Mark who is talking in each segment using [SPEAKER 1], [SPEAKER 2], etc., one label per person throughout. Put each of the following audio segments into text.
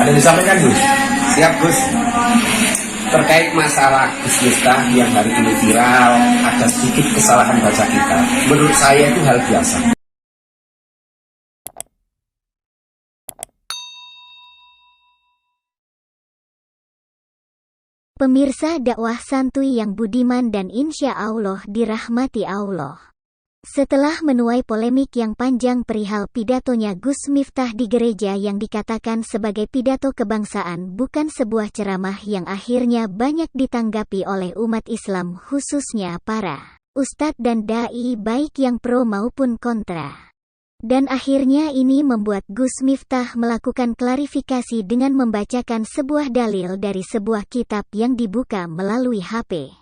[SPEAKER 1] Ada yang disampaikan Gus? Siap Gus. Terkait masalah Gus Miftah yang hari ini viral, ada sedikit kesalahan baca kita. Menurut saya itu hal biasa.
[SPEAKER 2] Pemirsa dakwah santuy yang budiman dan insya Allah dirahmati Allah. Setelah menuai polemik yang panjang perihal pidatonya Gus Miftah di gereja yang dikatakan sebagai pidato kebangsaan bukan sebuah ceramah yang akhirnya banyak ditanggapi oleh umat Islam khususnya para ustadz dan da'i baik yang pro maupun kontra. Dan akhirnya ini membuat Gus Miftah melakukan klarifikasi dengan membacakan sebuah dalil dari sebuah kitab yang dibuka melalui HP.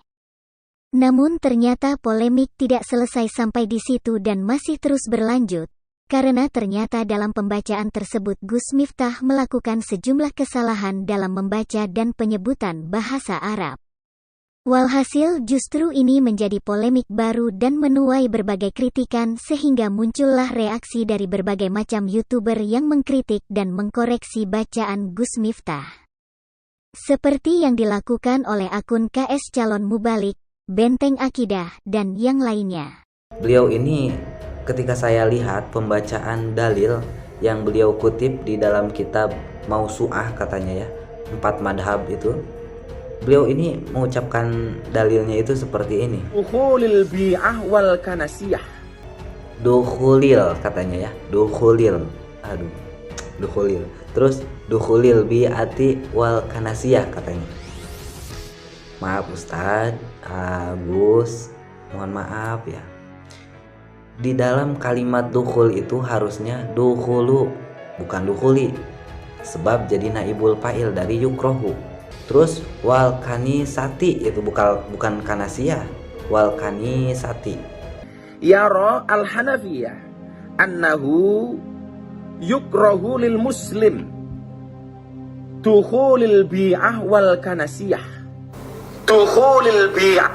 [SPEAKER 2] Namun ternyata polemik tidak selesai sampai di situ dan masih terus berlanjut, karena ternyata dalam pembacaan tersebut Gus Miftah melakukan sejumlah kesalahan dalam membaca dan penyebutan bahasa Arab. Walhasil justru ini menjadi polemik baru dan menuai berbagai kritikan sehingga muncullah reaksi dari berbagai macam YouTuber yang mengkritik dan mengkoreksi bacaan Gus Miftah. Seperti yang dilakukan oleh akun KS Calon Mubalik, Benteng Akidah, dan yang lainnya.
[SPEAKER 3] Beliau ini ketika saya lihat pembacaan dalil yang beliau kutip di dalam kitab Mausu'ah katanya ya, 4 madhab itu, beliau ini mengucapkan dalilnya itu seperti ini.
[SPEAKER 4] Dukhulil bi'ah wal kanasiyah.
[SPEAKER 3] Dukhulil katanya ya, dukhulil. Dukhulil. Terus dukhulil bi'ati wal kanasiyah katanya. Maaf Ustadz, Gus, mohon maaf ya. Di dalam kalimat dukhul itu harusnya dukhulu, bukan dukhuli. Sebab jadi naibul fa'il dari yukrohu. Terus wal kanisati itu bukan kanasiyah, wal kanisati.
[SPEAKER 4] Yara al-Hanafiyah annahu yukrohu lil muslim dukhulil bi'ah wal kanasiyah. Dukhulil bi'ah.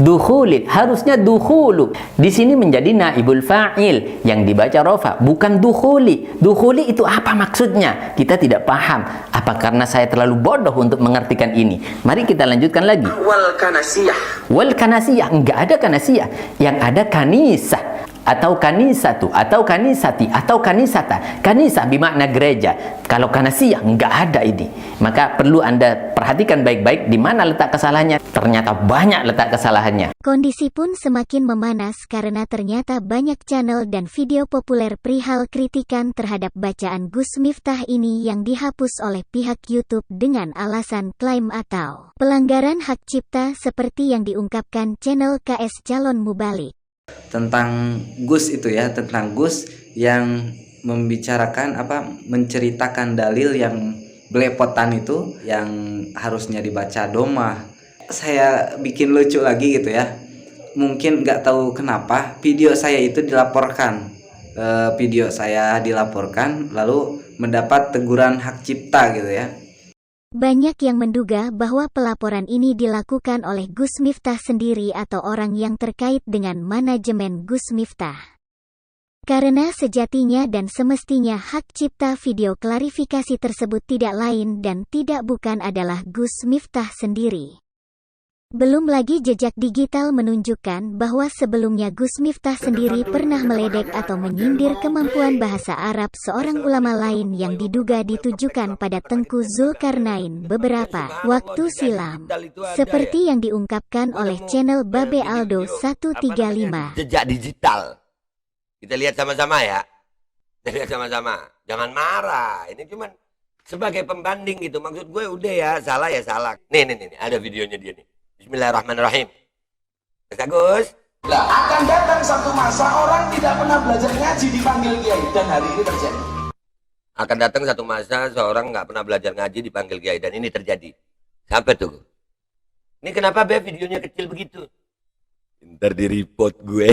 [SPEAKER 5] Dukhulil harusnya dukhulu. Di sini menjadi naibul fa'il yang dibaca rofa, bukan dukhuli. Dukhuli itu apa maksudnya? Kita tidak paham. Apa karena saya terlalu bodoh untuk mengartikan ini? Mari kita lanjutkan lagi.
[SPEAKER 4] Wal kanasiyah.
[SPEAKER 5] Wal kanasiyah, enggak ada kanasiyah. Yang ada kanisah atau kanisatu atau kanisati atau kanisata. Kanisah bermakna gereja. Kalau kanasiyah enggak ada ini. Maka perlu Anda perhatikan baik-baik di mana letak kesalahannya. Ternyata banyak letak kesalahannya.
[SPEAKER 2] Kondisi pun semakin memanas karena ternyata banyak channel dan video populer perihal kritikan terhadap bacaan Gus Miftah ini yang dihapus oleh pihak YouTube dengan alasan klaim atau pelanggaran hak cipta seperti yang diungkapkan channel KS Calon Mubalik.
[SPEAKER 3] Tentang Gus itu ya, tentang Gus yang membicarakan menceritakan dalil yang belepotan itu yang harusnya dibaca domah. Saya bikin lucu lagi gitu ya. Mungkin nggak tahu kenapa video saya itu dilaporkan. Lalu mendapat teguran hak cipta gitu ya.
[SPEAKER 2] Banyak yang menduga bahwa pelaporan ini dilakukan oleh Gus Miftah sendiri atau orang yang terkait dengan manajemen Gus Miftah. Karena sejatinya dan semestinya hak cipta video klarifikasi tersebut tidak lain dan tidak bukan adalah Gus Miftah sendiri. Belum lagi jejak digital menunjukkan bahwa sebelumnya Gus Miftah sendiri pernah meledek atau menyindir kemampuan bahasa Arab seorang ulama lain yang diduga ditujukan pada Tengku Zulkarnain beberapa waktu silam. Seperti yang diungkapkan oleh channel Babe Aldo 135.
[SPEAKER 6] Jejak digital. Kita lihat sama-sama ya. Kita lihat sama-sama. Jangan marah. Ini cuman sebagai pembanding gitu. Maksud gue udah ya, salah ya salah. Nih, ada videonya dia nih. Bismillahirrahmanirrahim. Bagus.
[SPEAKER 4] Nah, akan datang satu masa orang tidak pernah belajar ngaji dipanggil kiai dan hari ini terjadi.
[SPEAKER 6] Akan datang satu masa seorang nggak pernah belajar ngaji dipanggil kiai dan ini terjadi. Sampai tuh. Ini kenapa be videonya kecil begitu? Ntar di report gue.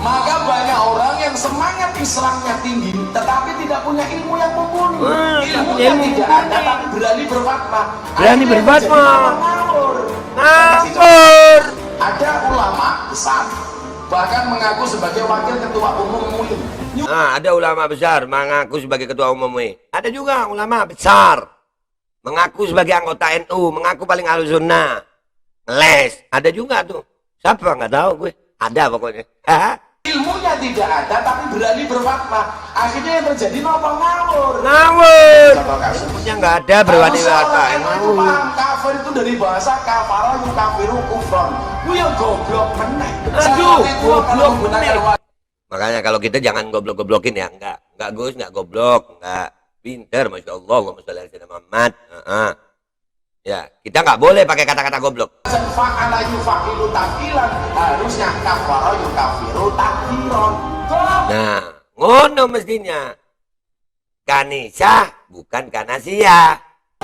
[SPEAKER 4] Maka banyak orang yang semangat Islamnya tinggi, tetapi tidak punya ilmu yang mumpuni. Ilmunya tidak ada, tapi berani berfatwa.
[SPEAKER 6] Berani berfatwa.
[SPEAKER 4] Ngawur.
[SPEAKER 6] Ngawur.
[SPEAKER 4] Ada ulama besar, bahkan mengaku sebagai wakil ketua umum MUI.
[SPEAKER 6] Nah, ada ulama besar mengaku sebagai ketua umum MUI. Ada juga ulama besar mengaku sebagai anggota NU, mengaku paling ahlu sunnah. Les, ada juga tuh. Siapa nggak tahu gue. Ada pokoknya.
[SPEAKER 4] Ilmunya tidak ada tapi berani berfatwa. Akhirnya yang terjadi nopo ngawur.
[SPEAKER 6] Ngawur.
[SPEAKER 4] Contoh kasus.
[SPEAKER 6] Ilmunya nggak ada berani berkata.
[SPEAKER 4] Itu paham kafir itu dari bahasa kafara yukafiru kufron. Lu yang goblok meneh.
[SPEAKER 6] Aduh, goblok
[SPEAKER 4] meneh.
[SPEAKER 6] Makanya kalau kita jangan goblok-goblokin ya. Enggak Gus, enggak goblok, enggak pinter, Masya Allah, Allahumma sholli ala sayyidina Muhammad. Ya, kita nggak boleh pakai kata-kata goblok.
[SPEAKER 4] Fa'ala yufa'ilu tafilan, harusnya kafara yukafiru takfiron.
[SPEAKER 6] Nah, ngono mestinya. Kanisa bukan kanasia.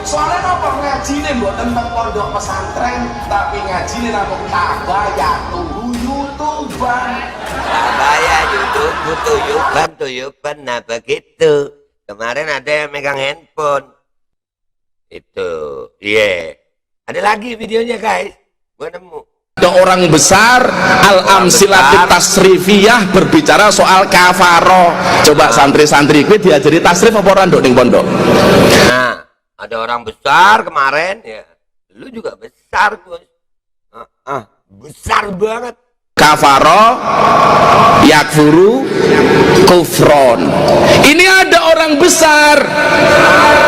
[SPEAKER 4] Soalnya apa ngaji nih buat tentang pondok pesantren, tapi ngaji nih namun tabayatu YouTuber.
[SPEAKER 6] Abaya tuyuban, nah begitu. Kemarin ada yang megang handphone. Itu, iya. Ada lagi videonya guys, gua nemu.
[SPEAKER 4] Ada orang besar al-amsilatit tasrifiyah berbicara soal kafaro. Coba santri-santri gue diajari tasrif apa orang ning pondok?
[SPEAKER 6] Nah, ada orang besar kemarin ya. Lu juga besar, Gus. Besar banget.
[SPEAKER 4] Kafaro yakfuru kufron. Ini ada orang besar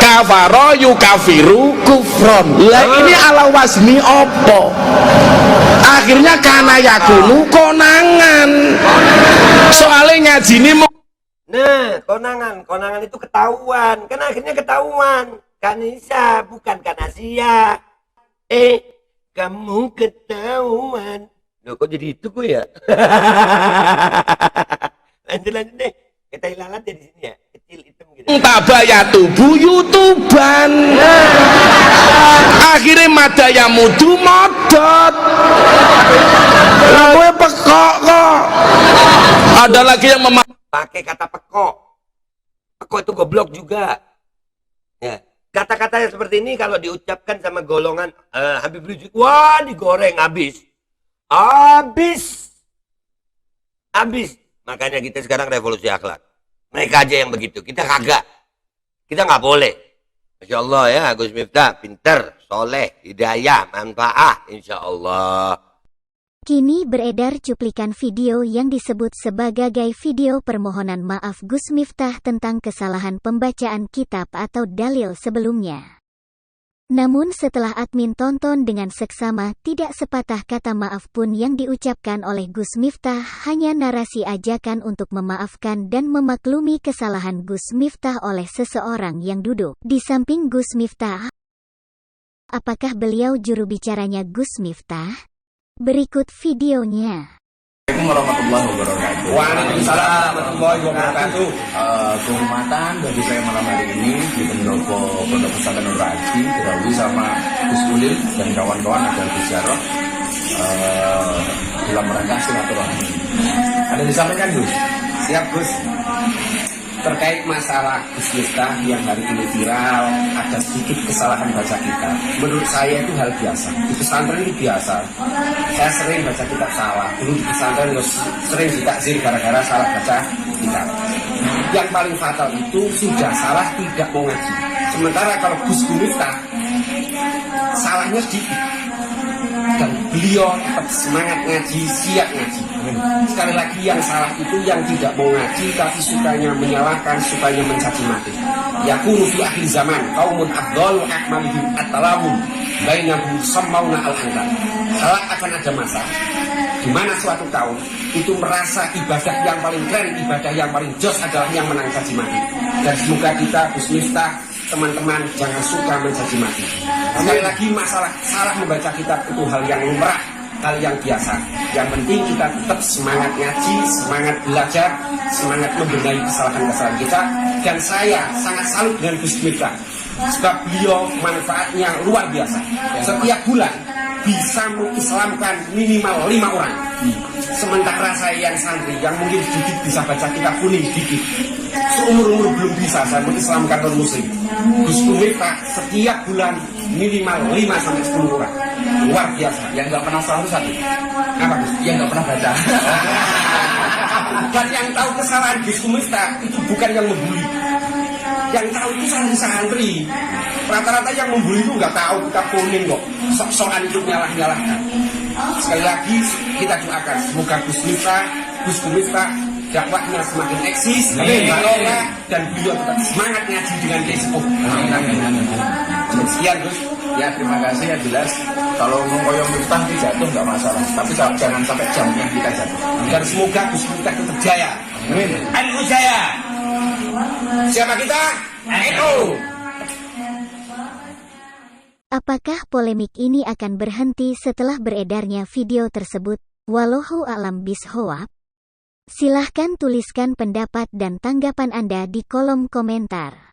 [SPEAKER 4] kafaro yukafiru kufron. Lah ini ala wasmi opo? Akhirnya kana yakunu konangan. Soalnya ngaji ini
[SPEAKER 6] Nah, konangan itu ketahuan. Kan akhirnya ketahuan. Kanisa bukan kanasia. Kamu ketahuan. Loh, kok jadi itu gue ya? lanjut deh. Kita ilalat ya di sini ya. Kecil hitam gitu.
[SPEAKER 4] tabayatu buyutuban. Akhirnya madaya mudu modot. Gue pekok kok. Ada lagi yang
[SPEAKER 6] Pakai kata pekok. Pekok itu goblok juga. Ya. Kata-kata yang seperti ini kalau diucapkan sama golongan Habib Rizik, wah digoreng habis. Habis. Makanya kita sekarang revolusi akhlak. Mereka aja yang begitu. Kita kagak. Kita nggak boleh. Masya Allah ya, Gus Miftah. Pinter, soleh, hidayah, manfaah. Insya Allah.
[SPEAKER 2] Kini beredar cuplikan video yang disebut sebagai video permohonan maaf Gus Miftah tentang kesalahan pembacaan kitab atau dalil sebelumnya. Namun setelah admin tonton dengan seksama, tidak sepatah kata maaf pun yang diucapkan oleh Gus Miftah, hanya narasi ajakan untuk memaafkan dan memaklumi kesalahan Gus Miftah oleh seseorang yang duduk di samping Gus Miftah. Apakah beliau juru bicaranya Gus Miftah? Berikut videonya.
[SPEAKER 7] Assalamualaikum warahmatullahi wabarakatuh.
[SPEAKER 1] Waalaikumsalam warahmatullahi wabarakatuh.
[SPEAKER 7] Kehormatan bagi saya malam hari ini di pendopo Pondok Pesantren Nur Haji didahului sama Gus Ulil dan kawan-kawan ada Gus Jarot dalam rangka silaturahmi. Ada disampaikan Gus?
[SPEAKER 1] Siap Gus. Terkait masalah Gus Miftah yang hari ini viral, ada sedikit kesalahan baca kitab. Menurut saya itu hal biasa. Di pesantren itu biasa. Saya sering baca kitab salah. Dulu di pesantren sering ditakzir gara-gara salah baca kitab. Yang paling fatal itu sudah salah tidak mau ngaji. Sementara kalau Gus Miftah salahnya sedikit. Dan beliau tetap semangat ngaji, siap ngaji. Sekali lagi yang salah itu yang tidak mau ngaji tapi sukanya menyalahkan, sukanya mencaci maki. Yakunu fi akhir zaman qaumun afdalu akmalihim at-talamun bainahum sammauna al-ankar. Salah akan ada masa di mana suatu kaum itu merasa ibadah yang paling keren, ibadah yang paling jos adalah yang menang caci maki. Dan semoga kita Gus Miftah, teman-teman jangan suka mencaci maki. Sekali lagi masalah salah membaca kitab itu hal yang lumrah, hal yang biasa. Yang penting kita tetap semangat ngaji, semangat belajar, semangat membenahi kesalahan-kesalahan kita. Dan saya sangat salut dengan Gus Miftah sebab beliau manfaatnya luar biasa. Setiap bulan bisa mengislamkan minimal 5 orang. Sementara saya yang santri yang mungkin sedikit bisa baca kitab kuning sedikit, seumur-umur belum bisa saya mengislamkan non muslim. Gus Miftah setiap bulan minimal 5 sampai 10 orang. Luar biasa.
[SPEAKER 7] Yang nggak pernah selalu satu.
[SPEAKER 1] Apa Gus?
[SPEAKER 7] yang nggak pernah baca.
[SPEAKER 1] Dan yang tahu kesalahan Gus Miftah itu bukan yang membuli. Yang tahu itu santri-santri. Rata-rata yang membuli itu nggak tahu, kita kuning kok. Sok-sokan itu nyalah-nyalahkan. Sekali lagi kita doakan semoga Gus Miftah dakwahnya semakin eksis, barokah, dan beliau tetap semangat ngaji dengan Facebook. Sekian Gus.
[SPEAKER 7] Ya terima kasih, ya jelas kalau ngoyong Miftah jatuh nggak masalah, tapi jangan sampai jamnya kita jatuh.
[SPEAKER 1] Dan semoga Gus Miftah tetap jaya.
[SPEAKER 7] Amin.
[SPEAKER 1] NU jaya. Siapa kita? NU.
[SPEAKER 2] Apakah polemik ini akan berhenti setelah beredarnya video tersebut? Wallahu a'lam bishawab. Silahkan tuliskan pendapat dan tanggapan Anda di kolom komentar.